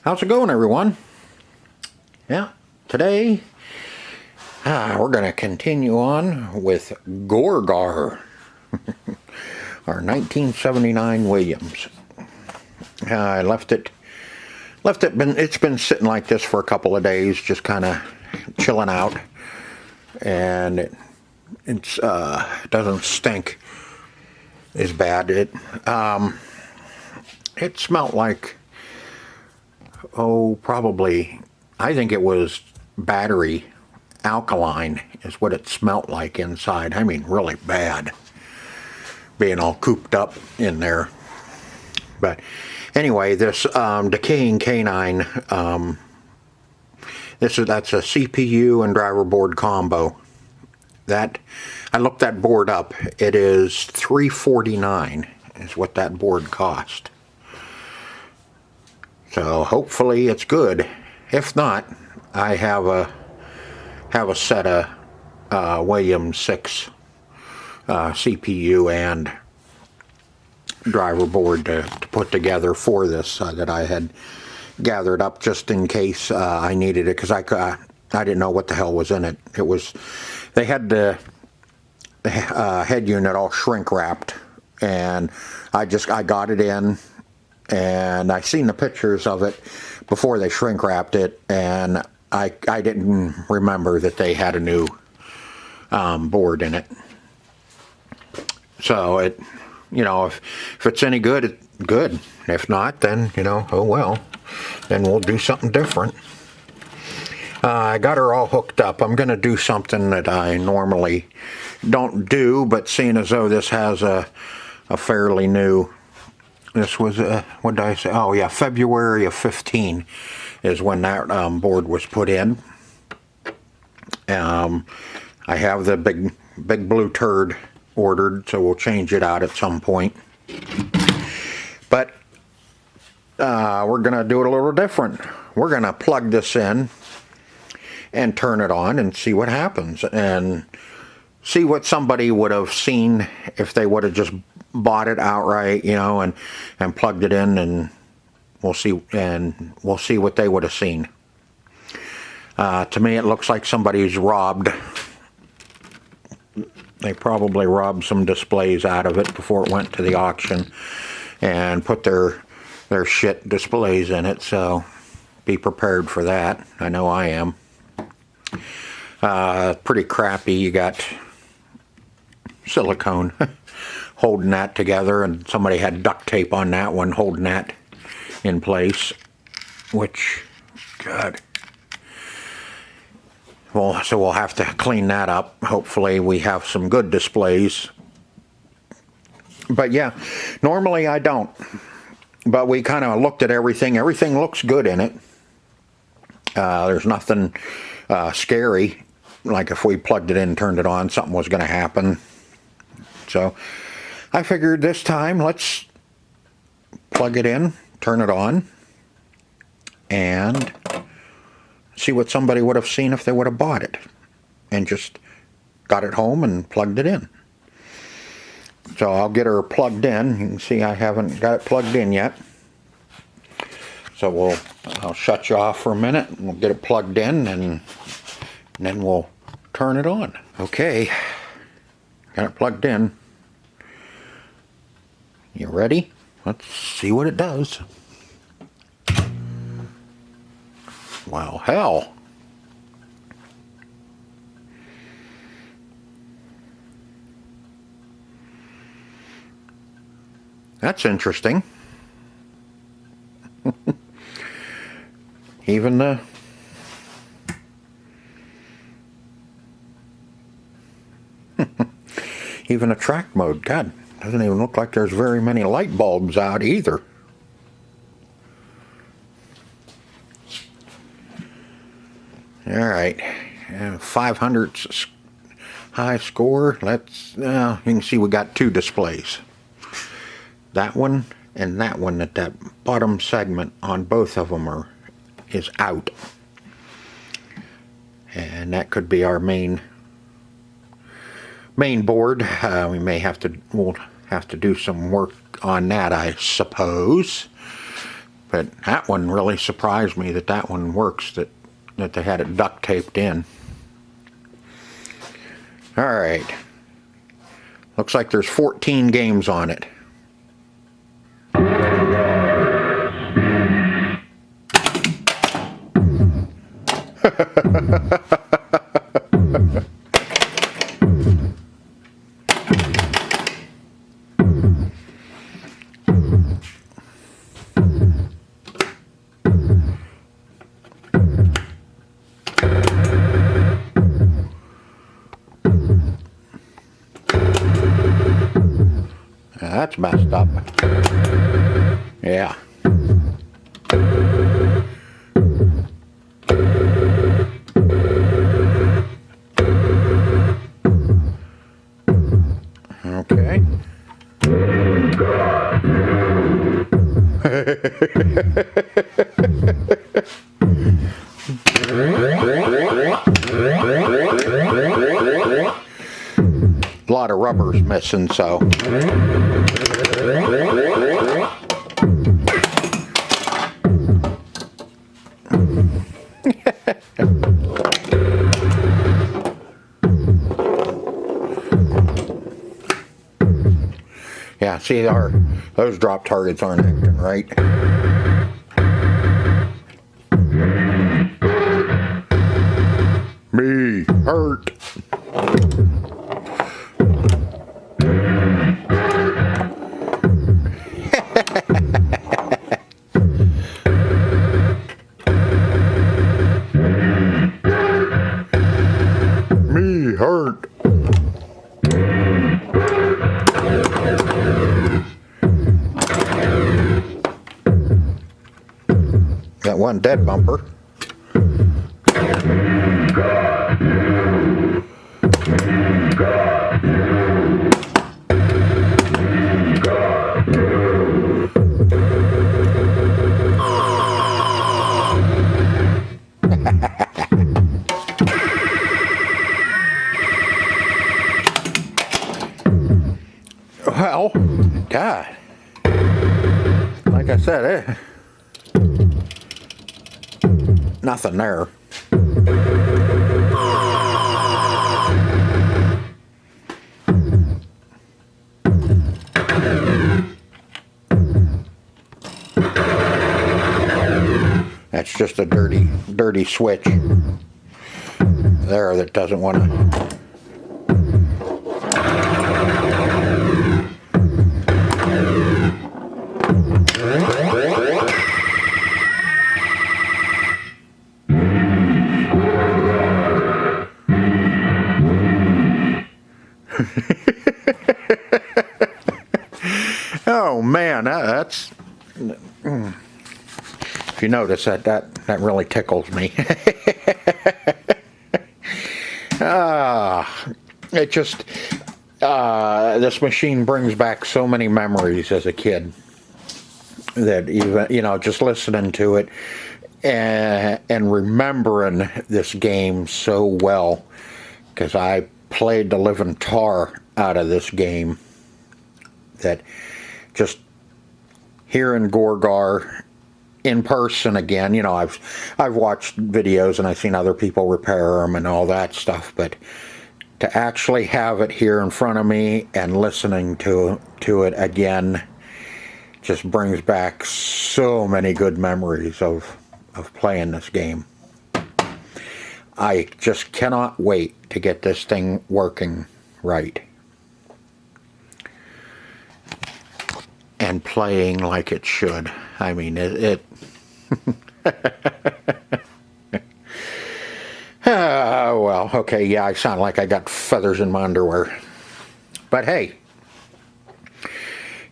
How's it going, everyone? Yeah, today we're going to continue on with Gorgar, our 1979 Williams. I left it. It's been sitting like this for a couple of days, just kind of chilling out, and it doesn't stink as bad. It smelled like, probably, I think it was battery alkaline is what it smelt like inside. I mean, really bad, being all cooped up in there. But anyway, this decaying canine, that's a CPU and driver board combo. That, I looked that board up. It is $349 is what that board cost. So hopefully it's good. If not, I have a set of Williams 6 CPU and driver board to put together for this that I had gathered up just in case I needed it, because I didn't know what the hell was in it. They had the head unit all shrink wrapped, and I got it in. And I seen the pictures of it before they shrink wrapped it, and I didn't remember that they had a new board in it. So if it's any good, good. If not, then oh well, then we'll do something different. I got her all hooked up. I'm going to do something that I normally don't do, but seeing as though this has a fairly new. This was, what did I say? Oh, yeah, February of 15 is when that board was put in. I have the big blue turd ordered, so we'll change it out at some point. But we're going to do it a little different. We're going to plug this in and turn it on and see what happens. And see what somebody would have seen if they would have just bought it outright, and plugged it in, and we'll see what they would have seen. To me, it looks like somebody's robbed. They probably robbed some displays out of it before it went to the auction and put their shit displays in it, so be prepared for that. I know I am. Pretty crappy. You got silicone holding that together, and somebody had duct tape on that one holding that in place, which, God. Well, so we'll have to clean that up. Hopefully we have some good displays. But yeah, normally I don't. But we kind of looked at everything. Everything looks good in it. There's nothing scary, like if we plugged it in and turned it on, something was going to happen. So I figured this time, let's plug it in, turn it on, and see what somebody would have seen if they would have bought it and just got it home and plugged it in. So I'll get her plugged in. You can see I haven't got it plugged in yet. So I'll shut you off for a minute, and we'll get it plugged in, and then we'll turn it on. Okay, got it plugged in. You ready? Let's see what it does. Well, hell. That's interesting. Even the even a track mode. God, doesn't even look like there's very many light bulbs out either. All right, 500 high score. Let's. You can see we got two displays. That one and that one at that bottom segment on both of them is out, and that could be our main board. We'll have to do some work on that, I suppose. But that one really surprised me that one works, that they had it duct taped in. Alright. Looks like there's 14 games on it. That's messed up. Yeah. Okay. A lot of rubber's missing, so. Yeah, see, those drop targets aren't acting right. Me hurt. Me hurt. Got one dead bumper. Well, God, like I said, nothing there. That's just a dirty switch there that doesn't want to. Oh man, that's. If you notice that really tickles me. It just this machine brings back so many memories as a kid that even just listening to it and remembering this game so well, because I played the living tar out of this game, that just hearing Gorgar in person again, I've watched videos and I've seen other people repair them and all that stuff, but to actually have it here in front of me and listening to it again just brings back so many good memories of playing this game. I just cannot wait to get this thing working right and playing like it should. I mean, it well, okay, yeah, I sound like I got feathers in my underwear. But hey,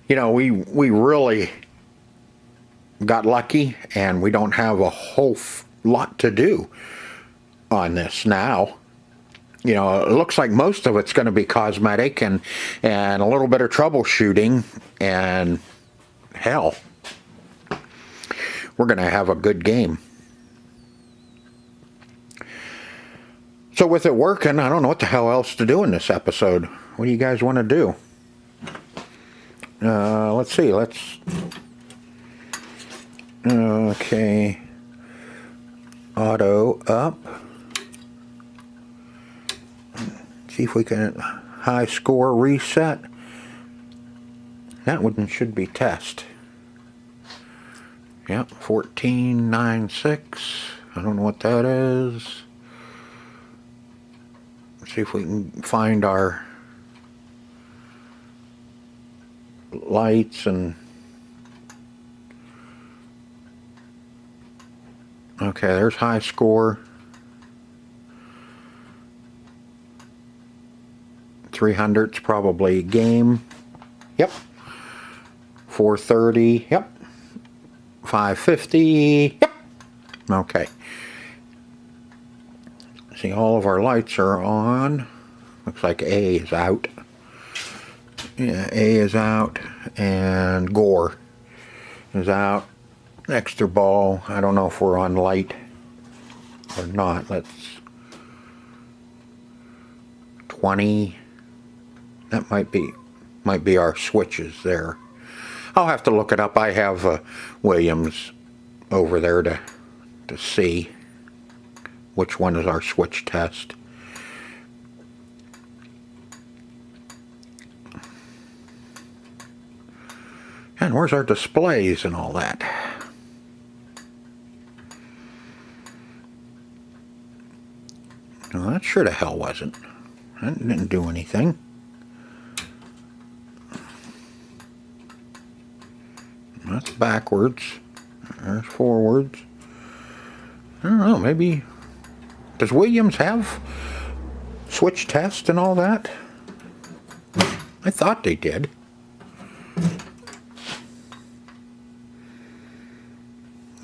we really got lucky, and we don't have a whole lot to do on this now. It looks like most of it's going to be cosmetic and a little bit of troubleshooting, and hell, we're going to have a good game. So with it working, I don't know what the hell else to do in this episode. What do you guys want to do? Okay. Auto up. See if we can high score reset. That one should be test. Yep, 1496. I don't know what that is. Let's see if we can find our lights and okay, there's high score. 300's probably game. Yep. 430. Yep. 550. Yep. Okay. See, all of our lights are on. Looks like A is out. Yeah, A is out, and Gore is out. Extra ball. I don't know if we're on light or not. Let's 20. That might be our switches there. I'll have to look it up. I have Williams over there to see which one is our switch test. And where's our displays and all that? Well, that sure the hell wasn't. That didn't do anything. That's backwards. There's forwards. I don't know, maybe... Does Williams have switch test and all that? I thought they did.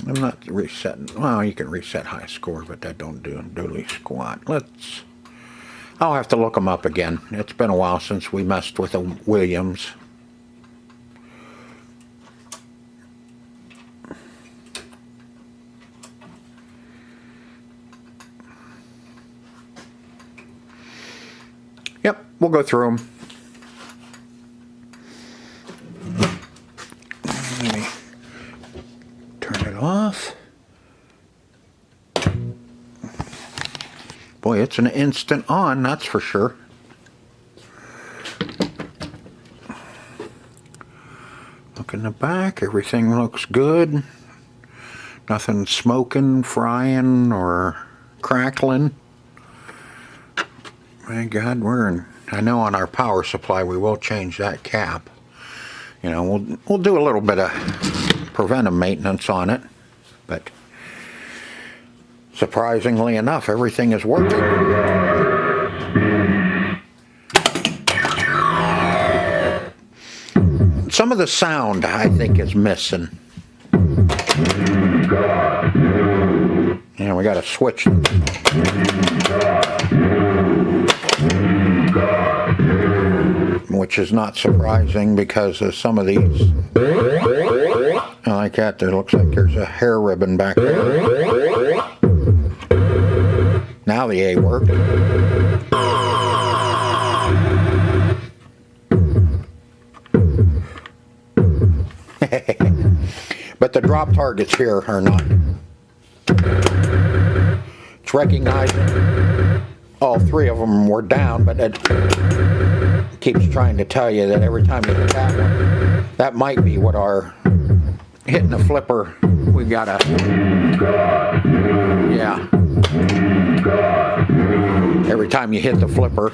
I'm not resetting. Well, you can reset high score, but that don't do doodly squat. I'll have to look them up again. It's been a while since we messed with a Williams. Yep, we'll go through them. Let me turn it off. Boy, it's an instant on, that's for sure. Look in the back, everything looks good. Nothing smoking, frying, or crackling. My God, I know on our power supply we will change that cap. You know, we'll do a little bit of preventive maintenance on it, but surprisingly enough, everything is working. Some of the sound, I think, is missing. Yeah, we got to switch. Which is not surprising because of some of these. Like that, there looks like there's a hair ribbon back there. Now the A worked. But the drop targets here are not. It's recognizing all three of them were down, but it keeps trying to tell you that every time you hit that one, that might be what our hitting the flipper. We gotta, yeah. Every time you hit the flipper.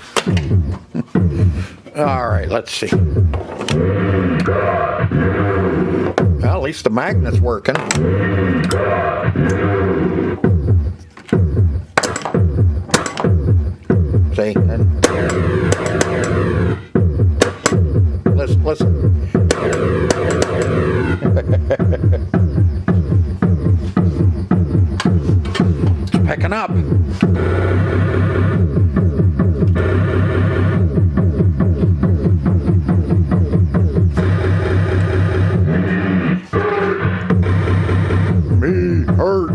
All right, let's see. Well, at least the magnet's working. See? And listen. It's picking up. Me hurt.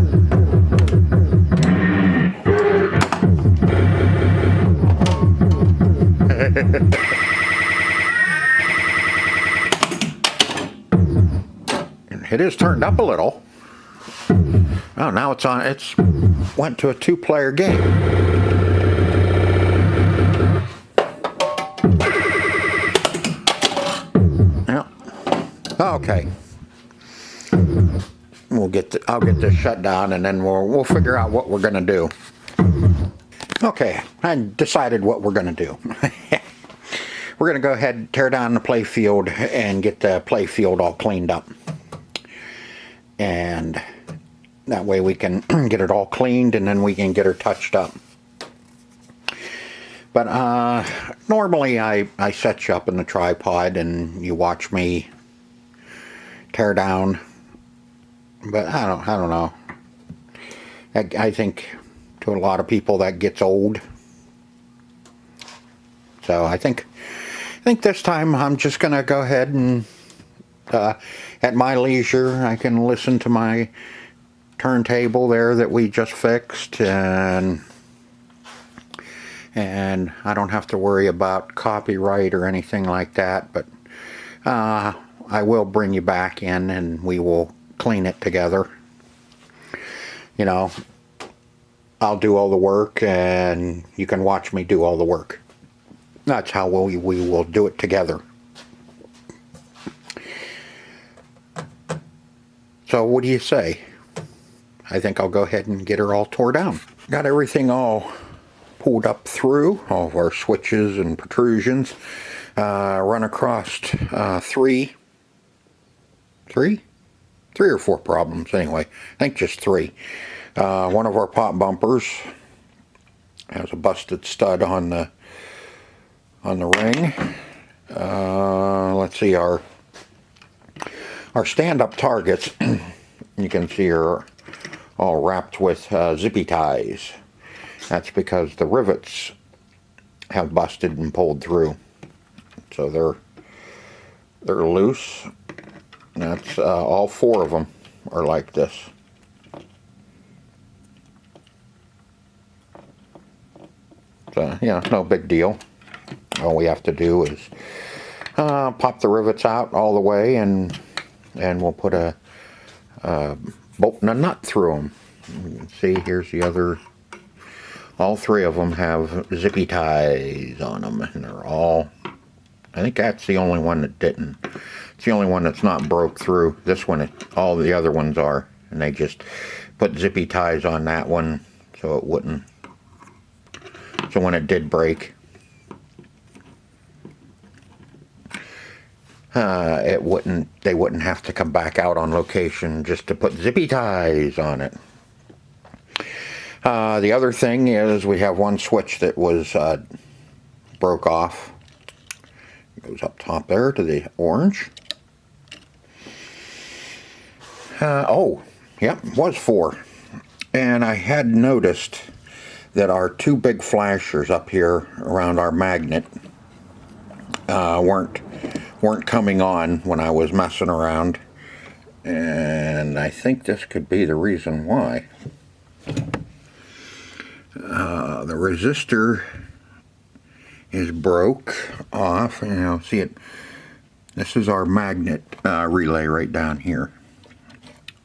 It is turned up a little. Oh, now it's on. It's went to a 2-player game. Yeah. Okay. I'll get this shut down, and then we'll figure out what we're gonna do. Okay, I decided what we're gonna do. We're gonna go ahead and tear down the playfield and get the playfield all cleaned up, and that way we can get it all cleaned, and then we can get her touched up. But normally I set you up in the tripod and you watch me tear down. But I don't know. I think to a lot of people that gets old. So I think this time I'm just gonna go ahead and at my leisure I can listen to my turntable there that we just fixed, and I don't have to worry about copyright or anything like that. But I will bring you back in and we will clean it together. You know, I'll do all the work and you can watch me do all the work. That's how we will do it together. So what do you say? I think I'll go ahead and get her all tore down. Got everything all pulled up through, all of our switches and protrusions. Run across three or four problems anyway. I think just 3. One of our pop bumpers has a busted stud on the ring. Let's see, our stand-up targets, you can see are all wrapped with zippy ties. That's because the rivets have busted and pulled through. So they're loose. That's all 4 of them are like this. So yeah, no big deal. All we have to do is pop the rivets out all the way, and we'll put a bolt and a nut through them. You can see here's the other. All 3 of them have zippy ties on them, and they're all. I think that's the only one that didn't. It's the only one that's not broke through. This one, all the other ones are, and they just put zippy ties on that one so it wouldn't. So when it did break, it wouldn't. They wouldn't have to come back out on location just to put zippy ties on it. The other thing is we have one switch that was broke off. It goes up top there to the orange. Oh, yep, was 4. And I had noticed that our 2 big flashers up here around our magnet weren't coming on when I was messing around. And I think this could be the reason why. The resistor is broke off, and you'll see it. This is our magnet relay right down here.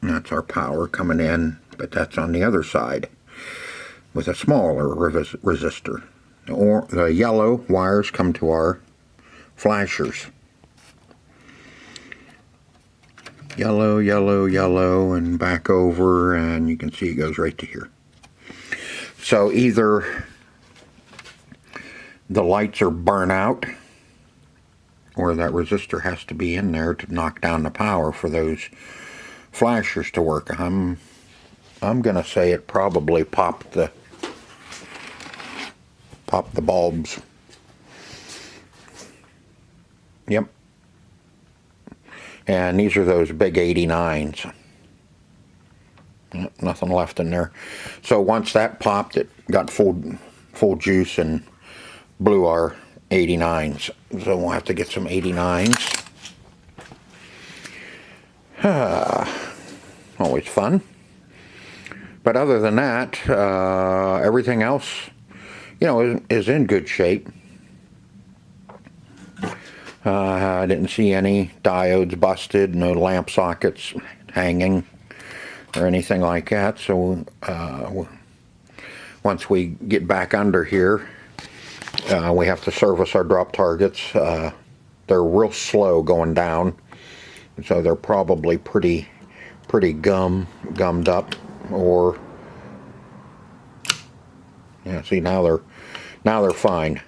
And that's our power coming in, but that's on the other side with a smaller resistor. The yellow wires come to our flashers. Yellow, yellow, yellow, and back over, and you can see it goes right to here. So either the lights are burnt out, or that resistor has to be in there to knock down the power for those flashers to work. I'm gonna say it probably popped the bulbs. Yep. And these are those big 89s. Yep, nothing left in there. So once that popped, it got full juice and blew our 89s. So we'll have to get some 89s. Always fun. But other than that, everything else, you know, is in good shape. I didn't see any diodes busted, no lamp sockets hanging. or anything like that. So once we get back under here, we have to service our drop targets. They're real slow going down, so they're probably pretty gummed up. Or yeah, see, now they're fine.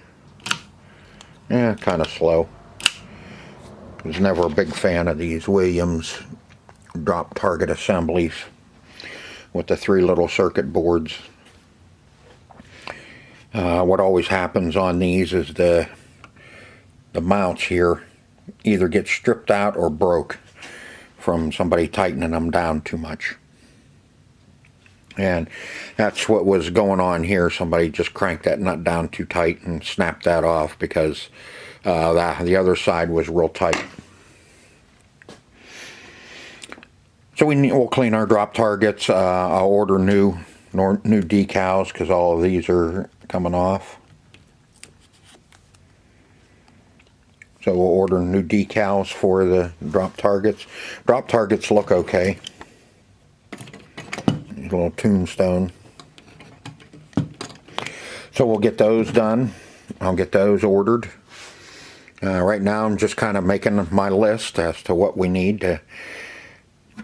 Yeah, kind of slow. I was never a big fan of these Williams drop target assemblies with the 3 little circuit boards. What always happens on these is the mounts here either get stripped out or broke from somebody tightening them down too much. And that's what was going on here. Somebody just cranked that nut down too tight and snapped that off because the other side was real tight. So we'll clean our drop targets. I'll order new decals because all of these are coming off. So we'll order new decals for the drop targets. Drop targets look okay. A little tombstone. So we'll get those done. I'll get those ordered. Right now I'm just kind of making my list as to what we need to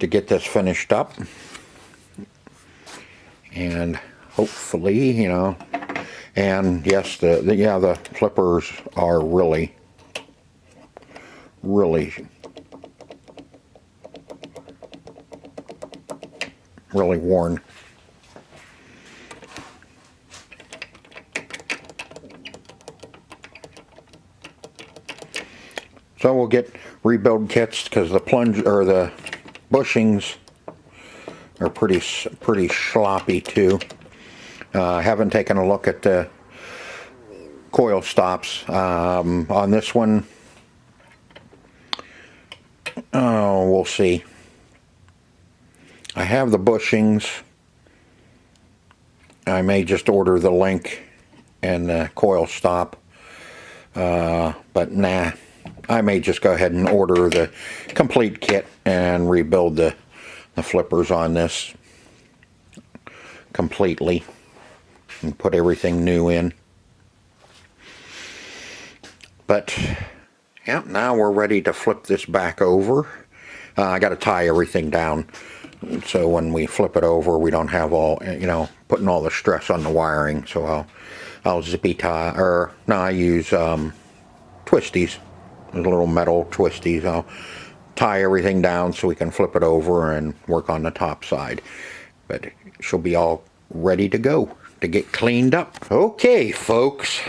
get this finished up. And hopefully, you know, and yes, the flippers are really worn. So we'll get rebuild kits because the the bushings are pretty sloppy too. I haven't taken a look at the coil stops on this one. Oh, we'll see. I have the bushings. I may just order the link and the coil stop, but nah, I may just go ahead and order the complete kit and rebuild the flippers on this completely and put everything new in. But yeah, now we're ready to flip this back over. I got to tie everything down so when we flip it over we don't have all, you know, putting all the stress on the wiring. So I'll zippy tie, or no, I use twisties, the little metal twisties. I'll tie everything down so we can flip it over and work on the top side. But she'll be all ready to go to get cleaned up. Okay, folks,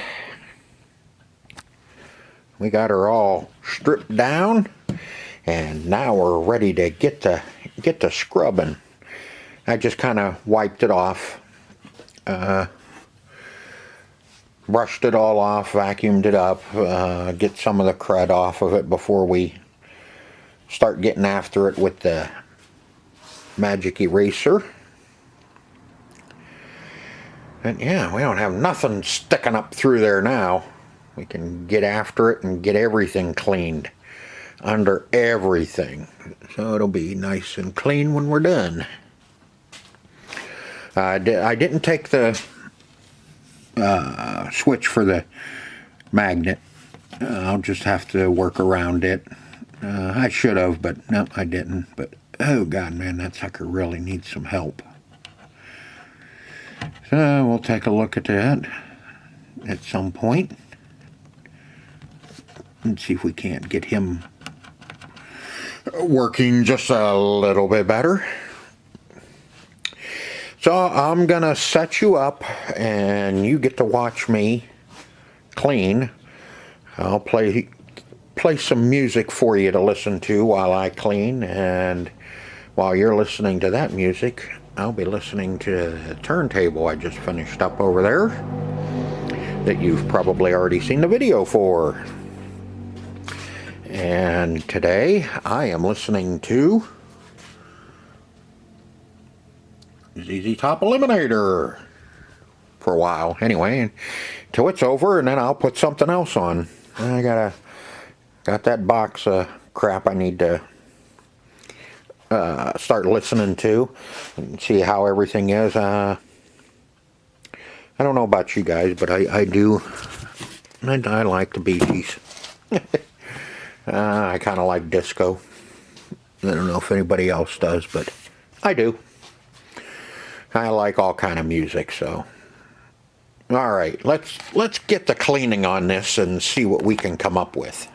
we got her all stripped down, and now we're ready to get to scrubbing. I just kind of wiped it off, brushed it all off, vacuumed it up, get some of the crud off of it before we start getting after it with the magic eraser. And yeah, we don't have nothing sticking up through there now. We can get after it and get everything cleaned under everything. So it'll be nice and clean when we're done. I didn't take the switch for the magnet. I'll just have to work around it. I should have, but no, I didn't. But oh god, man, that sucker really needs some help. So we'll take a look at that at some point and see if we can't get him working just a little bit better. So I'm gonna set you up and you get to watch me clean. I'll play some music for you to listen to while I clean, and while you're listening to that music, I'll be listening to the turntable I just finished up over there that you've probably already seen the video for. And today I am listening to ZZ Top Eliminator for a while anyway, until it's over, and then I'll put something else on. I got that box of crap I need to start listening to and see how everything is. I don't know about you guys, but I do. I like the Bee Gees. I kind of like disco. I don't know if anybody else does, but I do. I like all kind of music, so. All right, let's get the cleaning on this and see what we can come up with.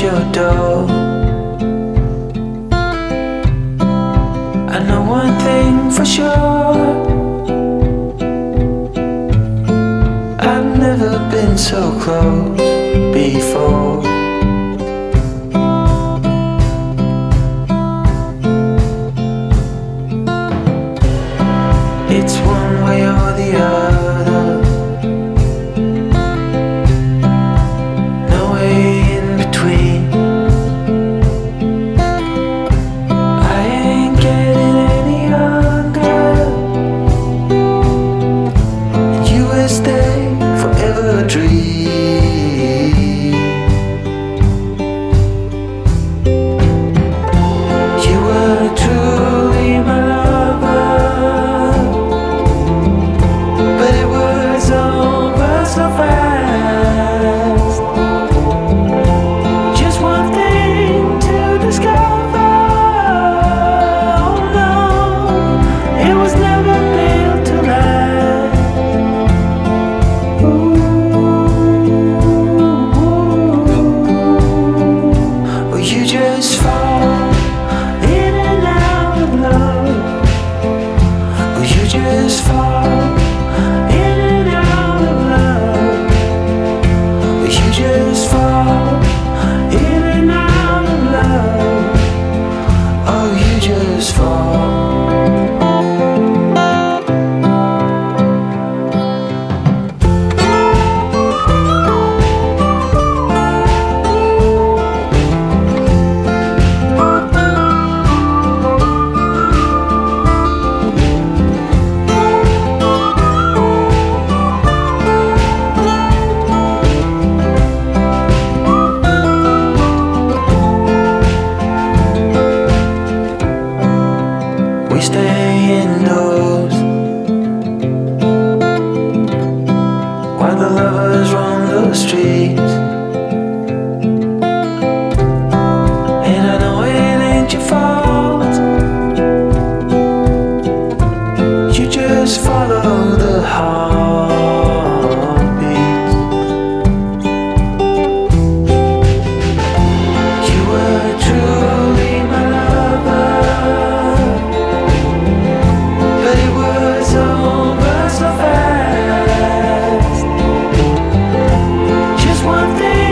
Your door. I know one thing for sure, I've never been so close before. It's one way or the other, no way in between. One thing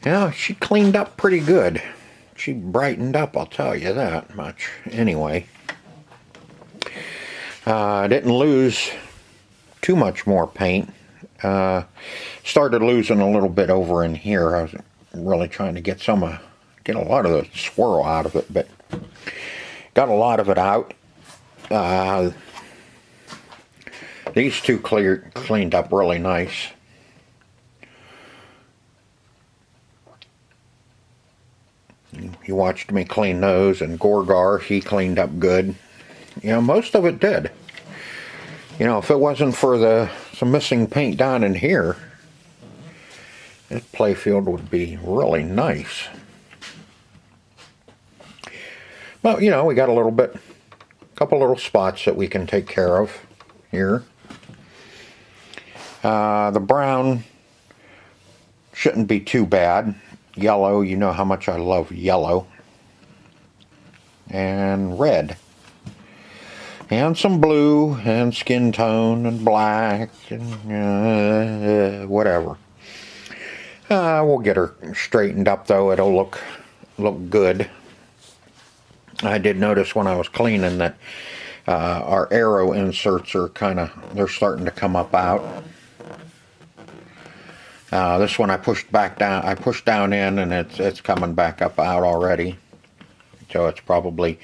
Yeah, she cleaned up pretty good. She brightened up, I'll tell you that much. Anyway, I didn't lose too much more paint. Started losing a little bit over in here. I was really trying to get a lot of the swirl out of it, but got a lot of it out. These two cleaned up really nice. You watched me clean those, and Gorgar, he cleaned up good. You know, most of it did. You know, if it wasn't for some missing paint down in here, this playfield would be really nice. But, you know, we got a couple little spots that we can take care of here. The brown shouldn't be too bad. Yellow, you know how much I love yellow. And red. And some blue and skin tone and black and whatever. We'll get her straightened up though. It'll look good. I did notice when I was cleaning that our arrow inserts are they're starting to come up out. This one I pushed back down. I pushed down in, and it's coming back up out already. So it's probably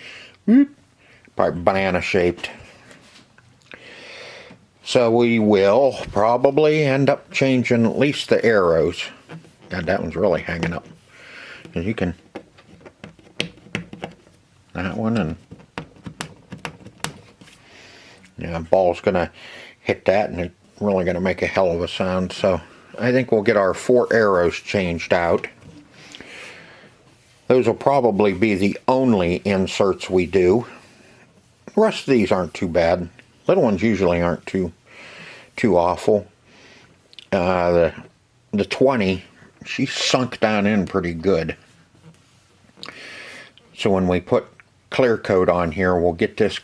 banana shaped. So we will probably end up changing at least the arrows. God, that one's really hanging up. And you can that one, and yeah, ball's gonna hit that, and it's really gonna make a hell of a sound. So I think we'll get our 4 arrows changed out. Those will probably be the only inserts we do. The rest of these aren't too bad. Little ones usually aren't too awful. The 20, she sunk down in pretty good. So when we put clear coat on here, we'll get this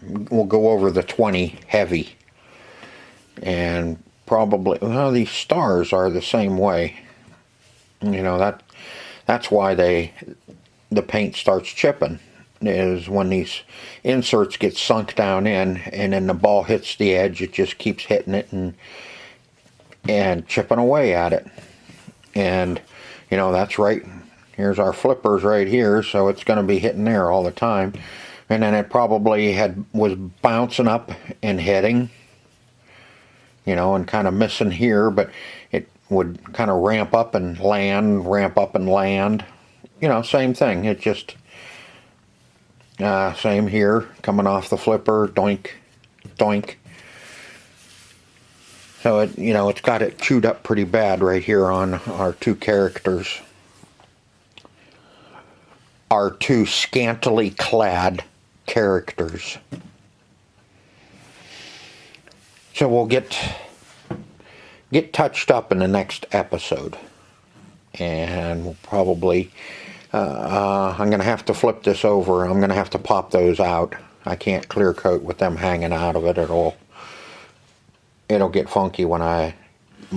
we'll go over the 20 heavy. And probably, well, these stars are the same way. You know, that's why the paint starts chipping, is when these inserts get sunk down in, and then the ball hits the edge, it just keeps hitting it and chipping away at it. And you know, that's right. Here's our flippers right here, so it's going to be hitting there all the time. And then it probably was bouncing up and hitting, you know, and kind of missing here, but it would kind of ramp up and land, you know, same thing. It just same here, coming off the flipper, doink, doink. So it, you know, it's got it chewed up pretty bad right here on our 2 characters. Our 2 scantily clad characters. So we'll get touched up in the next episode, and we'll probably I'm gonna have to flip this over. I'm gonna have to pop those out. I can't clear coat with them hanging out of it. It'll get funky when I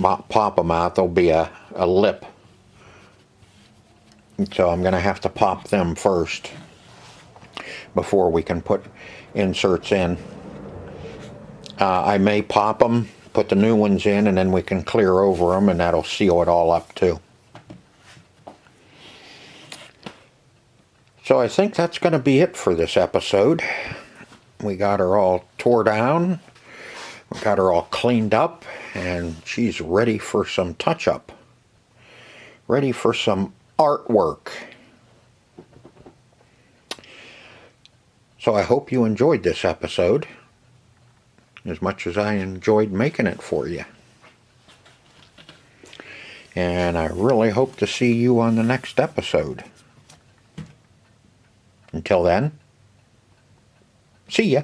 pop them out. There'll be a lip, so I'm gonna have to pop them first before we can put inserts in. I may pop them, put the new ones in, and then we can clear over them, and that'll seal it all up too. So I think that's going to be it for this episode. We got her all tore down, we got her all cleaned up, and she's ready for some touch-up. Ready for some artwork. So I hope you enjoyed this episode as much as I enjoyed making it for you. And I really hope to see you on the next episode. Until then, see ya.